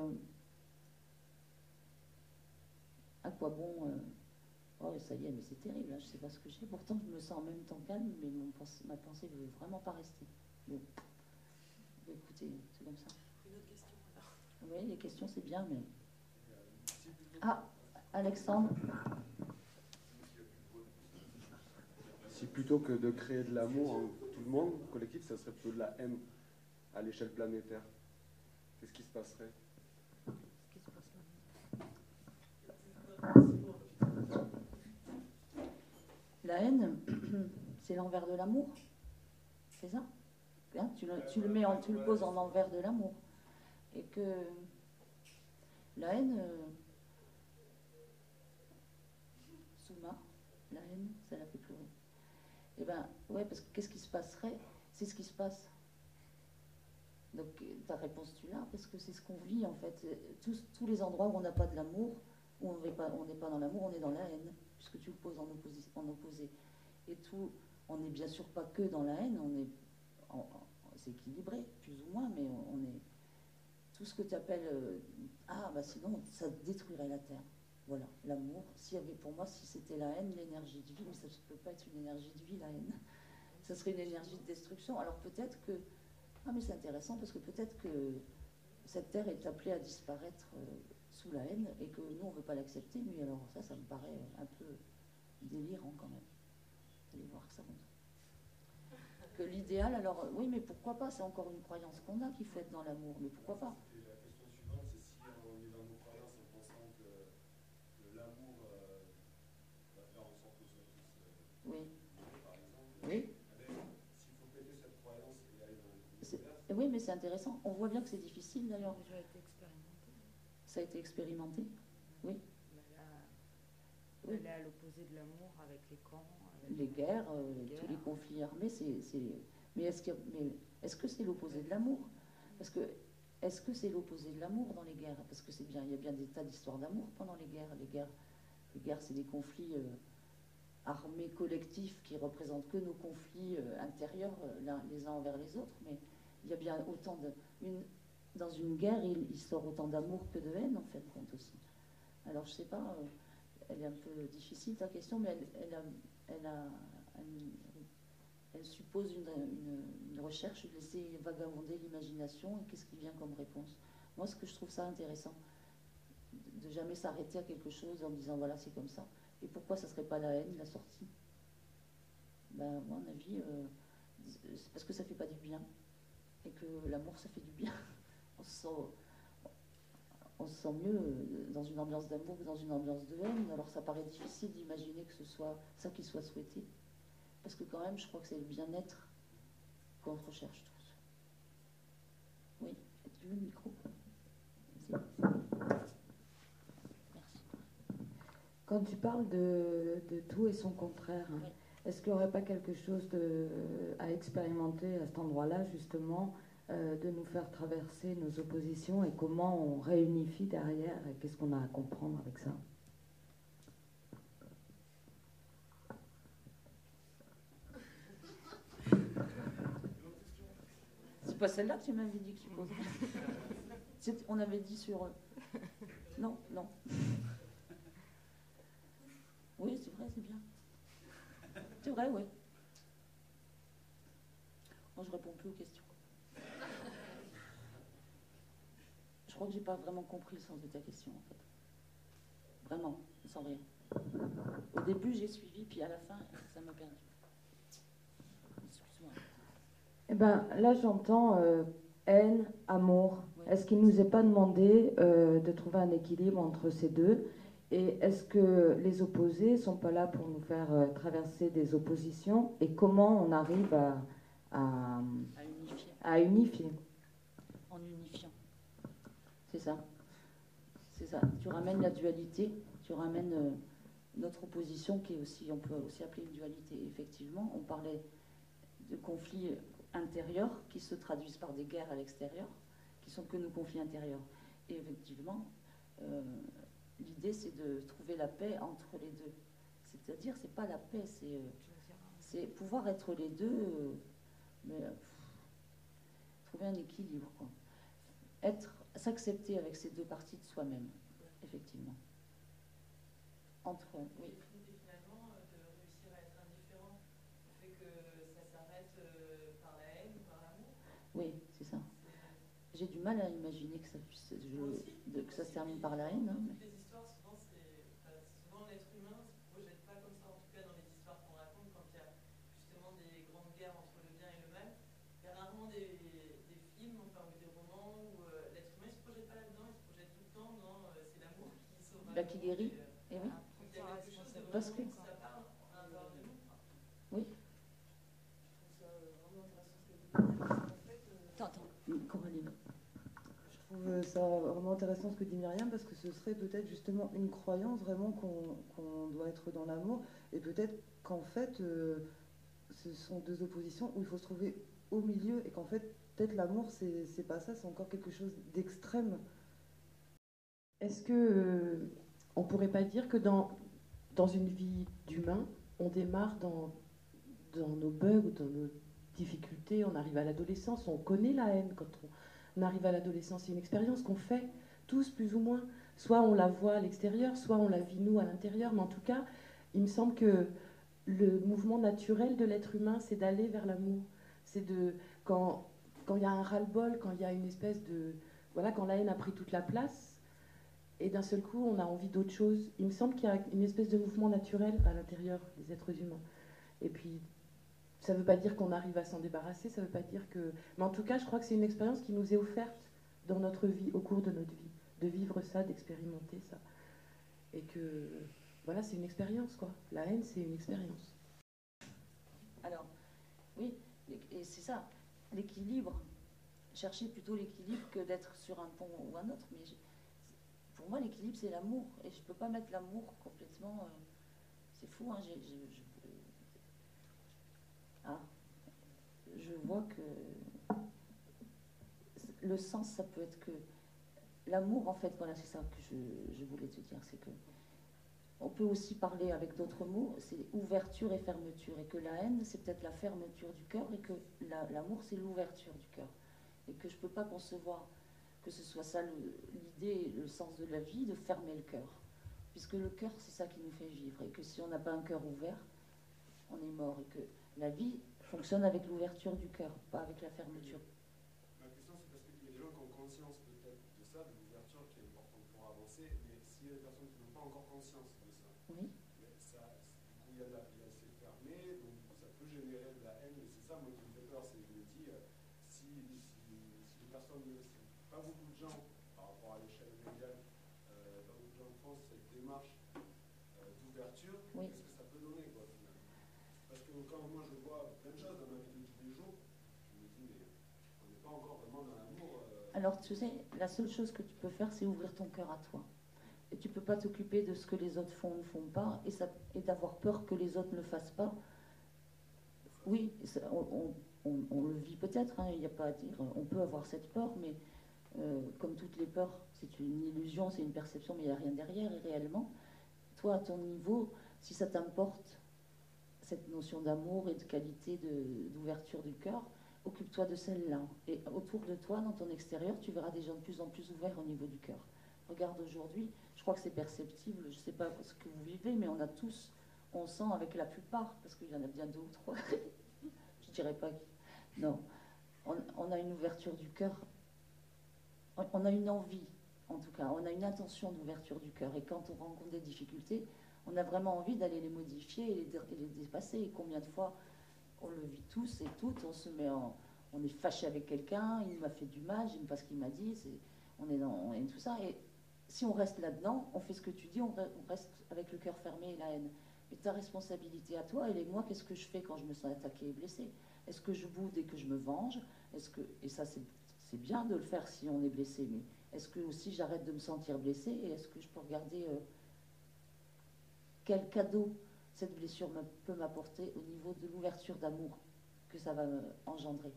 à quoi bon oh, ça y est, mais c'est terrible, hein, je ne sais pas ce que j'ai. Pourtant, je me sens en même temps calme, mais ma pensée ne veut vraiment pas rester. Bon, écoutez, c'est comme ça. Une autre question alors. Oui, les questions, c'est bien, mais... Ah, Alexandre. Si plutôt que de créer de l'amour, tout le monde, collectif, ça serait plutôt de la haine à l'échelle planétaire. Qu'est-ce qui se passerait? Ce qui se passe là. La haine, c'est l'envers de l'amour. C'est ça, hein, tu le poses en envers de l'amour. Et que la haine, Souma, la haine, ça la fait pleurer. Eh ben, ouais, parce que qu'est-ce qui se passerait? C'est ce qui se passe. Donc ta réponse tu l'as, parce que c'est ce qu'on vit en fait. Tous les endroits où on n'a pas de l'amour, où on n'est pas dans l'amour, on est dans la haine, puisque tu le poses en opposé. Et tout, on n'est bien sûr pas que dans la haine, c'est équilibré, plus ou moins, mais on est tout ce que tu appelles sinon ça détruirait la terre. Voilà, l'amour. Pour moi, si c'était la haine, l'énergie de vie, mais ça ne peut pas être une énergie de vie, la haine. Ça serait une énergie de destruction. Alors peut-être que mais c'est intéressant parce que peut-être que cette terre est appelée à disparaître sous la haine et que nous on ne veut pas l'accepter, mais alors ça me paraît un peu délirant quand même. Allez voir que ça monte. Que l'idéal, alors oui, mais pourquoi pas? C'est encore une croyance qu'on a qu'il faut être dans l'amour, mais pourquoi pas? Et la question suivante, c'est si on est dans nos croyances en pensant que l'amour va faire en sorte que nous soyons tous Oui. par exemple. Oui. S'il faut péter cette croyance et aller dans oui, mais c'est intéressant. On voit bien que c'est difficile d'ailleurs. Ça a déjà été expérimenté. Ça a été expérimenté. Oui. Elle est à l'opposé de l'amour avec les camps. Avec les guerres, tous les conflits armés, mais est-ce que c'est l'opposé de l'amour? Parce que est-ce que c'est l'opposé de l'amour dans les guerres? Parce que il y a bien des tas d'histoires d'amour pendant les guerres. Les guerres, c'est des conflits armés collectifs qui représentent que nos conflits intérieurs les uns envers les autres. Mais il y a bien autant dans une guerre, il sort autant d'amour que de haine en fait, compte aussi. Alors je sais pas. Elle est un peu difficile ta question, mais elle suppose une recherche, de laisser vagabonder l'imagination, et qu'est-ce qui vient comme réponse. Moi, ce que je trouve ça intéressant, de jamais s'arrêter à quelque chose en disant voilà, c'est comme ça. Et pourquoi ça serait pas la haine, la sortie? Ben, moi, à mon avis, c'est parce que ça fait pas du bien, et que l'amour, ça fait du bien. On se sent mieux dans une ambiance d'amour que dans une ambiance de haine. Alors ça paraît difficile d'imaginer que ce soit ça qui soit souhaité. Parce que quand même, je crois que c'est le bien-être qu'on recherche tous. Oui, tu veux le micro? Merci. Quand tu parles de tout et son contraire, Oui. Est-ce qu'il n'y aurait pas quelque chose à expérimenter à cet endroit-là, justement, de nous faire traverser nos oppositions et comment on réunifie derrière et qu'est-ce qu'on a à comprendre avec ça? C'est pas celle-là que tu m'avais dit que tu posais. On avait dit sur... Non. Oui, c'est vrai, c'est bien. C'est vrai, oui. Moi, je réponds plus aux questions. Je crois que j'ai pas vraiment compris le sens de ta question, en fait. Vraiment, sans rien. Au début, j'ai suivi, puis à la fin, ça m'a perdu. Excuse-moi. Eh ben, là, j'entends haine, amour. Ouais. Est-ce qu'il ne nous est pas demandé de trouver un équilibre entre ces deux? Et est-ce que les opposés ne sont pas là pour nous faire traverser des oppositions? Et comment on arrive à unifier? En unifiant. C'est ça. C'est ça. Tu ramènes la dualité, tu ramènes notre opposition qui est aussi, on peut aussi appeler une dualité. Effectivement, on parlait de conflits intérieurs qui se traduisent par des guerres à l'extérieur, qui sont que nos conflits intérieurs. Et effectivement, l'idée c'est de trouver la paix entre les deux. C'est-à-dire, c'est pas la paix, c'est pouvoir être les deux, trouver un équilibre, quoi. S'accepter avec ces deux parties de soi-même, effectivement. Oui. Et finalement, de réussir à être indifférent, fait que ça s'arrête par la haine ou par l'amour. Oui, c'est ça. J'ai du mal à imaginer que ça puisse, que ça se termine par la haine. Hein, toutes les histoires, souvent l'être humain ne se projette pas comme ça, en tout cas dans les histoires qu'on raconte, quand il y a justement des grandes guerres entre le bien et Là, qui guérit. Et oui. Parce que. Oui. Attends, Coralie. Je trouve ça vraiment intéressant ce que dit Myriam, parce que ce serait peut-être justement une croyance vraiment qu'on doit être dans l'amour, et peut-être qu'en fait, ce sont deux oppositions où il faut se trouver au milieu, et qu'en fait, peut-être l'amour, c'est pas ça, c'est encore quelque chose d'extrême. Est-ce que on pourrait pas dire que dans une vie d'humain, on démarre dans nos bugs ou dans nos difficultés, on arrive à l'adolescence, on connaît la haine quand on arrive à l'adolescence, c'est une expérience qu'on fait tous plus ou moins. Soit on la voit à l'extérieur, soit on la vit nous à l'intérieur, mais en tout cas, il me semble que le mouvement naturel de l'être humain, c'est d'aller vers l'amour. C'est de quand il y a un ras-le-bol, quand il y a une espèce de voilà, quand la haine a pris toute la place, et d'un seul coup, on a envie d'autre chose. Il me semble qu'il y a une espèce de mouvement naturel à l'intérieur des êtres humains. Et puis, ça ne veut pas dire qu'on arrive à s'en débarrasser, ça ne veut pas dire que... Mais en tout cas, je crois que c'est une expérience qui nous est offerte dans notre vie, au cours de notre vie, de vivre ça, d'expérimenter ça. Et que, voilà, c'est une expérience, quoi. La haine, c'est une expérience. Alors, oui, et c'est ça, l'équilibre. Chercher plutôt l'équilibre que d'être sur un pont ou un autre. Mais pour moi, l'équilibre, c'est l'amour. Et je ne peux pas mettre l'amour complètement... c'est fou, hein. Je vois que le sens, ça peut être que... L'amour, en fait, voilà, c'est ça que je voulais te dire. C'est que on peut aussi parler avec d'autres mots, c'est ouverture et fermeture. Et que la haine, c'est peut-être la fermeture du cœur, et que l'amour, c'est l'ouverture du cœur. Et que je ne peux pas concevoir que ce soit ça l'idée, le sens de la vie, de fermer le cœur. Puisque le cœur, c'est ça qui nous fait vivre. Et que si on n'a pas un cœur ouvert, on est mort. Et que la vie fonctionne avec l'ouverture du cœur, pas avec la fermeture. Ma question, c'est parce qu'il y a des gens qui ont conscience peut-être de ça, de l'ouverture qui est importante pour avancer, mais s'il y a des personnes qui n'ont pas encore conscience de ça, Oui. mais ça, du coup, c'est fermé, donc ça peut générer de la haine, et c'est ça, moi, qui me fait peur, c'est que je me dis, si les personnes, pas beaucoup de gens, par rapport à l'échelle mondiale, pas beaucoup de gens font cette démarche d'ouverture, Oui. qu'est-ce que ça peut donner, quoi, finalement? Parce que quand moi je vois plein de choses dans ma vie de tous les jours, je me dis, mais on n'est pas encore vraiment dans l'amour. Alors, tu sais, la seule chose que tu peux faire, c'est ouvrir ton cœur à toi. Et tu ne peux pas t'occuper de ce que les autres font ou ne font pas, et d'avoir peur que les autres ne le fassent pas. Oui, on le vit peut-être, hein, il n'y a pas à dire. On peut avoir cette peur, mais comme toutes les peurs, c'est une illusion, c'est une perception, mais il n'y a rien derrière. Et réellement, toi, à ton niveau, si ça t'importe, cette notion d'amour et de qualité d'ouverture du cœur, occupe-toi de celle-là. Et autour de toi, dans ton extérieur, tu verras des gens de plus en plus ouverts au niveau du cœur. Regarde aujourd'hui, je crois que c'est perceptible, je ne sais pas ce que vous vivez, mais on a tous, on sent avec la plupart, parce qu'il y en a bien deux ou trois, je dirais pas qui. Non, on a une ouverture du cœur, on a une envie, en tout cas, on a une intention d'ouverture du cœur. Et quand on rencontre des difficultés, on a vraiment envie d'aller les modifier et les dépasser. Et combien de fois on le vit tous et toutes, on est fâché avec quelqu'un, il m'a fait du mal, j'aime pas ce qu'il m'a dit, on est tout ça. Et si on reste là-dedans, on fait ce que tu dis, on reste avec le cœur fermé et la haine. Et ta responsabilité à toi, elle est moi, qu'est-ce que je fais quand je me sens attaquée et blessée? Est-ce que je boude et que je me venge? Et ça, c'est bien de le faire si on est blessé, mais est-ce que aussi j'arrête de me sentir blessée, et est-ce que je peux regarder quel cadeau cette blessure peut m'apporter au niveau de l'ouverture d'amour que ça va engendrer?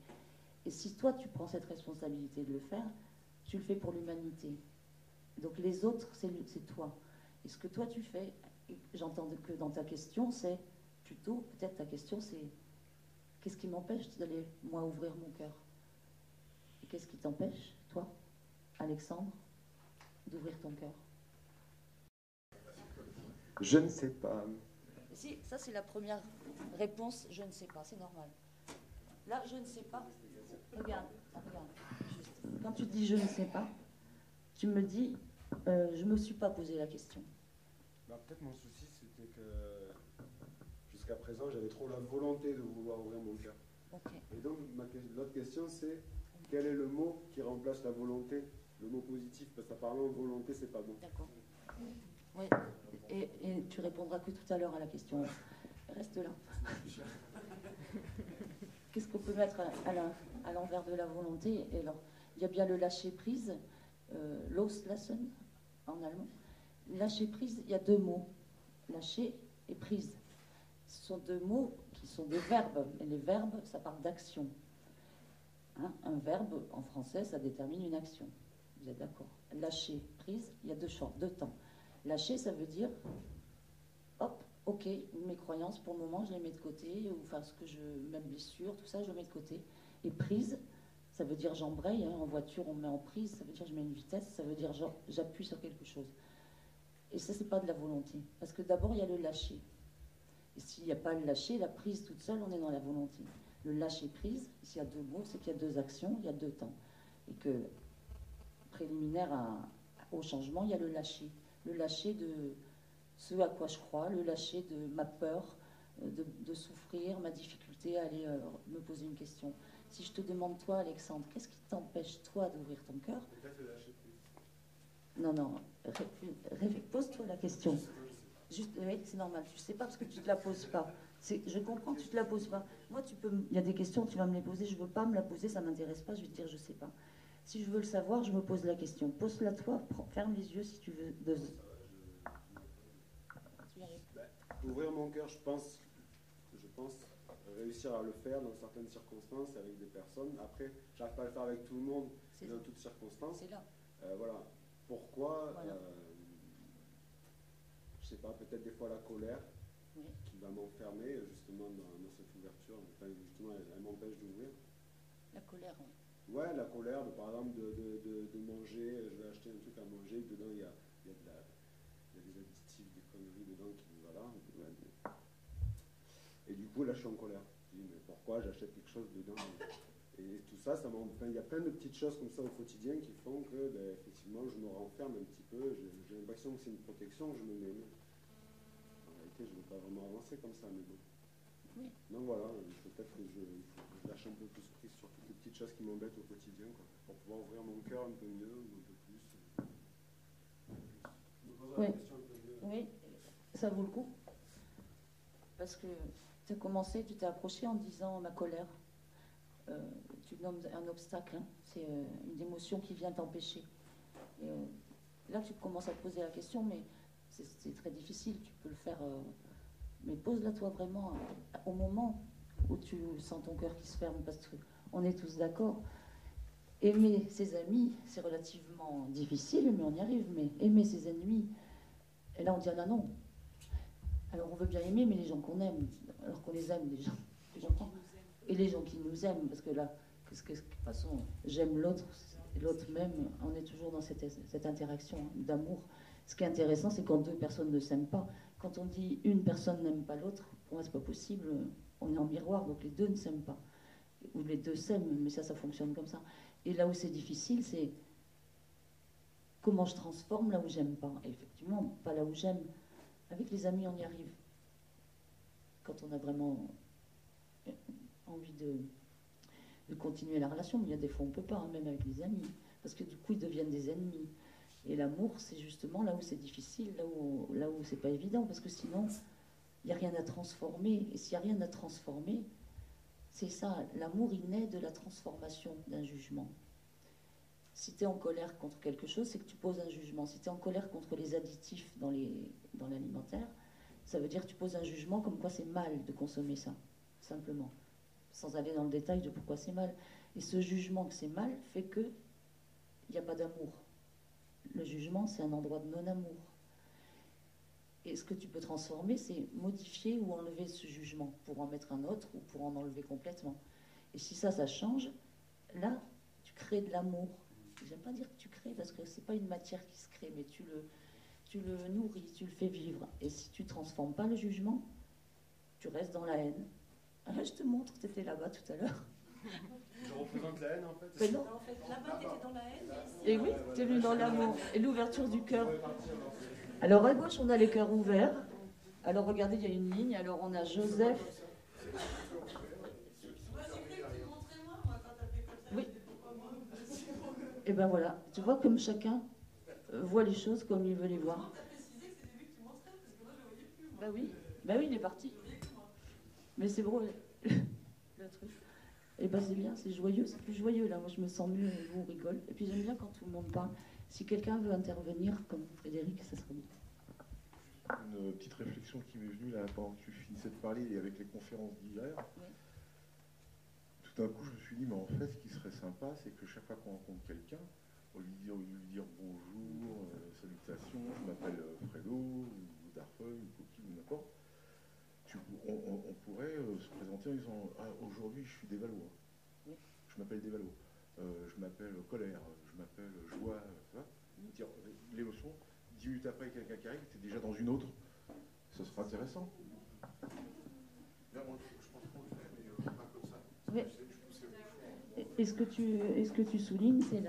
Et si toi tu prends cette responsabilité de le faire, tu le fais pour l'humanité. Donc les autres, c'est toi. Et ce que toi tu fais, j'entends que dans ta question, c'est plutôt, peut-être ta question c'est, qu'est-ce qui m'empêche d'aller, moi, ouvrir mon cœur? Et qu'est-ce qui t'empêche, toi, Alexandre, d'ouvrir ton cœur? Je ne sais pas. Si, ça c'est la première réponse, je ne sais pas, c'est normal. Là, je ne sais pas. Regarde. Juste. Quand tu dis je ne sais pas, tu me dis, je ne me suis pas posé la question. Bah, peut-être mon souci, c'était que jusqu'à présent, j'avais trop la volonté de vouloir ouvrir mon cœur. Okay. Et donc, l'autre question, c'est quel est le mot qui remplace la volonté, le mot positif, parce qu'apparemment, volonté, c'est pas bon. D'accord. Oui, et tu répondras que tout à l'heure à la question. Reste là. Qu'est-ce qu'on peut mettre à l'envers de la volonté? Et alors, il y a bien le lâcher-prise, Loslassen en allemand. Lâcher-prise, il y a deux mots, lâcher et prise. Ce sont deux mots qui sont des verbes, et les verbes, ça parle d'action. Hein, un verbe, en français, ça détermine une action. Vous êtes d'accord? Lâcher, prise, il y a deux temps. Lâcher, ça veut dire, hop, ok, mes croyances, pour le moment, je les mets de côté, ou enfin, mes blessures, tout ça, je le mets de côté. Et prise, ça veut dire j'embraye, hein, en voiture, on met en prise, ça veut dire je mets une vitesse, ça veut dire j'appuie sur quelque chose. Et ça, c'est pas de la volonté. Parce que d'abord, il y a le lâcher. Et s'il n'y a pas le lâcher, la prise toute seule, on est dans la volonté. Le lâcher-prise, s'il y a deux mots, c'est qu'il y a deux actions, il y a deux temps. Et que, préliminaire au changement, il y a le lâcher. Le lâcher de ce à quoi je crois, le lâcher de ma peur, de souffrir, ma difficulté à aller me poser une question. Si je te demande, toi, Alexandre, qu'est-ce qui t'empêche, toi, d'ouvrir ton cœur? Peut-être le lâcher prise. Non, pose-toi la question. Juste, oui, c'est normal, je ne sais pas parce que tu ne te la poses pas. Je comprends que tu ne te la poses pas. Moi, il y a des questions, tu vas me les poser, je ne veux pas me la poser, ça ne m'intéresse pas, je vais te dire je ne sais pas. Si je veux le savoir, je me pose la question. Pose-la toi, ferme les yeux si tu veux. Ouvrir mon cœur, je pense réussir à le faire dans certaines circonstances avec des personnes. Après, j'arrive pas à le faire avec tout le monde dans toutes circonstances. C'est là. Voilà. Pourquoi Voilà. Je sais pas, peut-être des fois la colère Oui. qui va m'enfermer justement dans cette ouverture. Enfin, justement, elle m'empêche d'ouvrir. La colère, oui. Ouais, la colère, par exemple, de manger, je vais acheter un truc à manger, dedans il y a des additifs, des conneries dedans qui, voilà. Et du coup, là, je suis en colère. Je dis, mais pourquoi j'achète quelque chose dedans? Et tout ça, il y a plein de petites choses comme ça au quotidien qui font que, effectivement, je me renferme un petit peu. J'ai l'impression que c'est une protection que je me mets. En réalité, je ne veux pas vraiment avancer comme ça, mais bon. Oui. Donc voilà, peut-être que je lâche un peu plus prise sur toutes les petites choses qui m'embêtent au quotidien, quoi, pour pouvoir ouvrir mon cœur un peu mieux, ou un peu plus. Me poser la question un peu mieux. Oui, ça vaut le coup. Parce que tu as commencé, tu t'es approché en disant ma colère. Tu nommes un obstacle, hein. C'est une émotion qui vient t'empêcher. Et là, tu commences à te poser la question, mais c'est très difficile, tu peux le faire. Mais pose-la toi vraiment au moment où tu sens ton cœur qui se ferme, parce qu'on est tous d'accord. Aimer ses amis, c'est relativement difficile, mais on y arrive. Mais aimer ses ennemis, et là on dit ah non. Alors on veut bien aimer, mais les gens qu'on aime, alors qu'on les aime, les gens et les gens qui nous aiment, parce que là, de toute façon, j'aime l'autre, l'autre même, on est toujours dans cette interaction, hein, d'amour. Ce qui est intéressant, c'est quand deux personnes ne s'aiment pas. Quand on dit une personne n'aime pas l'autre, pour moi c'est pas possible, on est en miroir, donc les deux ne s'aiment pas. Ou les deux s'aiment, mais ça fonctionne comme ça. Et là où c'est difficile, c'est comment je transforme là où j'aime pas. Et effectivement, pas là où j'aime. Avec les amis, on y arrive. Quand on a vraiment envie de continuer la relation, mais il y a des fois on ne peut pas, hein, même avec les amis, parce que du coup ils deviennent des ennemis. Et l'amour, c'est justement là où c'est difficile, là où c'est pas évident, parce que sinon, il n'y a rien à transformer. Et s'il n'y a rien à transformer, c'est ça, l'amour, il naît de la transformation d'un jugement. Si tu es en colère contre quelque chose, c'est que tu poses un jugement. Si tu es en colère contre les additifs dans l'alimentaire, ça veut dire que tu poses un jugement comme quoi c'est mal de consommer ça, simplement, sans aller dans le détail de pourquoi c'est mal. Et ce jugement que c'est mal fait qu'il n'y a pas d'amour. Le jugement, c'est un endroit de non-amour. Et ce que tu peux transformer, c'est modifier ou enlever ce jugement pour en mettre un autre ou pour en enlever complètement. Et si ça change, là, tu crées de l'amour. J'aime pas dire que tu crées, parce que c'est pas une matière qui se crée, mais tu le nourris, tu le fais vivre. Et si tu transformes pas le jugement, tu restes dans la haine. Alors, je te montre, tu étais là-bas tout à l'heure. Je représente la haine en fait. Mais non. En fait, là-bas, t'étais dans la haine. Et oui, tu es venu dans l'amour et l'ouverture du cœur. Alors à gauche, on a les cœurs ouverts. Alors regardez, il y a une ligne. Alors on a Joseph. Oui. Et ben voilà, tu vois comme chacun voit les choses comme il veut les voir. Bah oui, il est parti. Mais c'est drôle, le truc. Et bah c'est bien, c'est joyeux, c'est plus joyeux là. Moi je me sens mieux et vous on rigole. Et puis j'aime bien quand tout le monde parle. Si quelqu'un veut intervenir, comme Frédéric, ça serait bien. Une petite réflexion qui m'est venue là pendant que tu finissais de parler et avec les conférences d'hier. Oui. Tout d'un coup, je me suis dit, mais en fait, ce qui serait sympa, c'est que chaque fois qu'on rencontre quelqu'un, au lieu de lui dire bonjour, salutations, je m'appelle Fredo, ou Darfeuille, ou Coquille, ou n'importe, on pourrait se présenter en disant, ah, aujourd'hui, je suis des Valois. Oui. Je m'appelle des Valois. Je m'appelle Colère, je m'appelle Joie. Dire l'émotion. 10 minutes après, quelqu'un qui arrive, tu es déjà dans une autre. Ce sera intéressant. Là, moi, je pense qu'on le fait, mais pas comme ça. Oui. Et ce que tu soulignes, c'est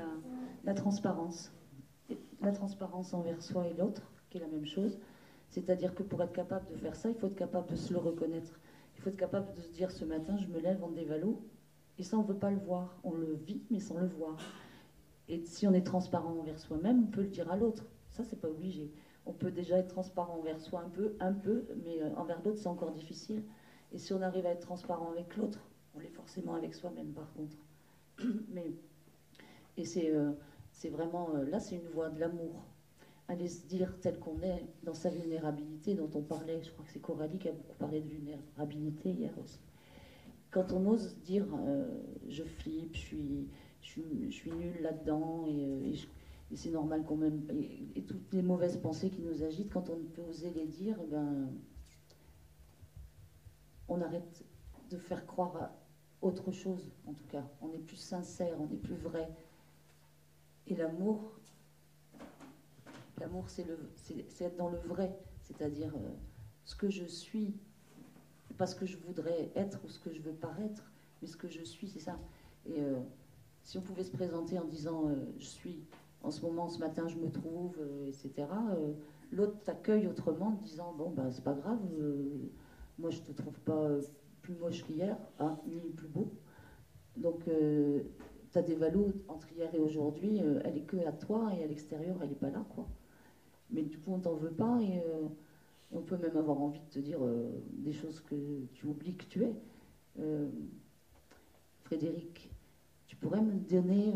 la transparence. La transparence envers soi et l'autre, qui est la même chose. C'est-à-dire que pour être capable de faire ça, il faut être capable de se le reconnaître. Il faut être capable de se dire, ce matin, je me lève en dévalo, et ça, on ne veut pas le voir. On le vit, mais sans le voir. Et si on est transparent envers soi-même, on peut le dire à l'autre. Ça, c'est pas obligé. On peut déjà être transparent envers soi un peu, mais envers l'autre, c'est encore difficile. Et si on arrive à être transparent avec l'autre, on l'est forcément avec soi-même, par contre. Et c'est vraiment, là, c'est une voie de l'amour. Aller se dire tel qu'on est dans sa vulnérabilité dont on parlait. Je crois que c'est Coralie qui a beaucoup parlé de vulnérabilité hier aussi. Quand on ose dire je flippe, je suis nulle là-dedans et c'est normal qu'on m'aime, et toutes les mauvaises pensées qui nous agitent, quand on peut oser les dire, eh ben, on arrête de faire croire à autre chose, en tout cas. On est plus sincère, on est plus vrai. Et l'amour, c'est être dans le vrai, c'est-à-dire ce que je suis, pas ce que je voudrais être ou ce que je veux paraître, mais ce que je suis, c'est ça. Et si on pouvait se présenter en disant je suis, en ce moment, ce matin, je me trouve, etc., l'autre t'accueille autrement en disant bon, bah, c'est pas grave, moi je te trouve pas plus moche qu'hier, hein, ni plus beau. Donc, tu as des valos entre hier et aujourd'hui, elle est que à toi et à l'extérieur, elle n'est pas là, quoi. Mais du coup, on t'en veut pas et on peut même avoir envie de te dire des choses que tu oublies que tu es. Frédéric, tu pourrais me donner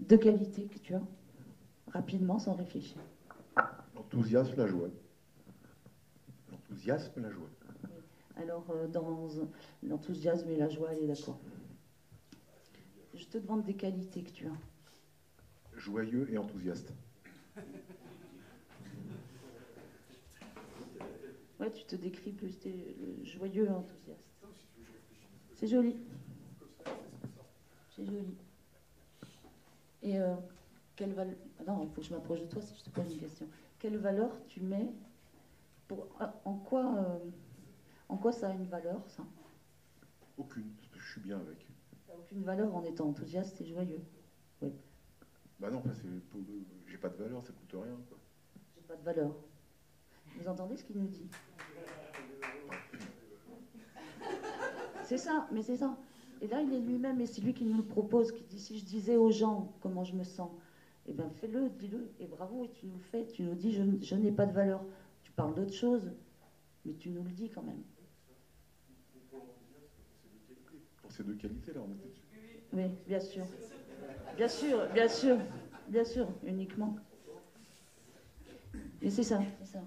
2 qualités que tu as, rapidement, sans réfléchir. L'enthousiasme, la joie. L'enthousiasme, la joie. Oui. Alors, dans l'enthousiasme et la joie, elle est d'accord. Je te demande des qualités que tu as. Joyeux et enthousiaste. Ouais, tu te décris plus, t'es joyeux et enthousiaste. C'est joli. C'est joli. Et quelle valeur... Non, il faut que je m'approche de toi si je te pose une question. Quelle valeur tu mets pour... en quoi ça a une valeur, ça? Aucune, parce que je suis bien avec. Ça n'a aucune valeur en étant enthousiaste et joyeux. Oui. Bah non, j'ai pas de valeur, ça coûte rien, quoi. J'ai pas de valeur. Vous entendez ce qu'il nous dit? C'est ça, mais c'est ça. Et là, il est lui-même, et c'est lui qui nous le propose, qui dit, si je disais aux gens comment je me sens, eh bien fais-le, dis-le, et bravo, et tu nous le fais, tu nous dis, je n'ai pas de valeur. Tu parles d'autre chose, mais tu nous le dis quand même. Pour ces 2 qualités-là, on était dessus. Oui, bien sûr. Bien sûr, bien sûr, bien sûr, uniquement. Et c'est ça, c'est ça.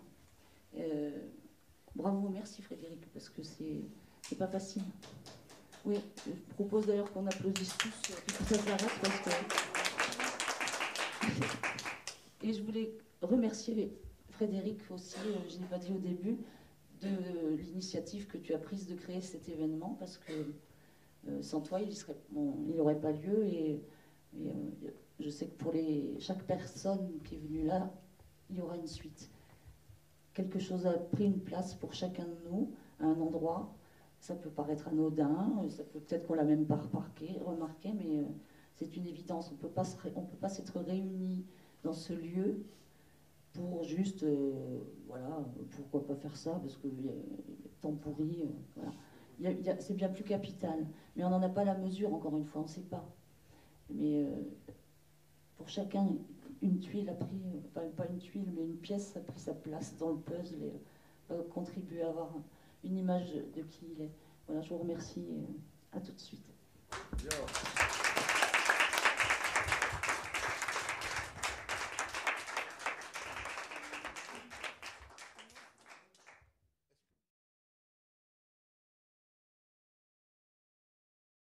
Bravo, merci Frédéric, parce que c'est pas facile. Oui, je propose d'ailleurs qu'on applaudisse tous, que ça s'arrête, parce que... Et je voulais remercier Frédéric aussi, je n'ai pas dit au début, de l'initiative que tu as prise de créer cet événement, parce que sans toi, il n'aurait pas lieu, et je sais que pour chaque personne qui est venue là, il y aura une suite. Quelque chose a pris une place pour chacun de nous, à un endroit. Ça peut paraître anodin, ça peut-être qu'on l'a même pas remarqué, mais c'est une évidence. On peut pas s'être réunis dans ce lieu pour juste, voilà, pourquoi pas faire ça, parce que temps pourri, voilà. C'est bien plus capital. Mais on n'en a pas la mesure, encore une fois, on ne sait pas. Mais pour chacun, une tuile a pris, pas une tuile, mais une pièce a pris sa place dans le puzzle. Et contribuer à avoir une image de qui il est. Voilà, je vous remercie et à tout de suite. Bien.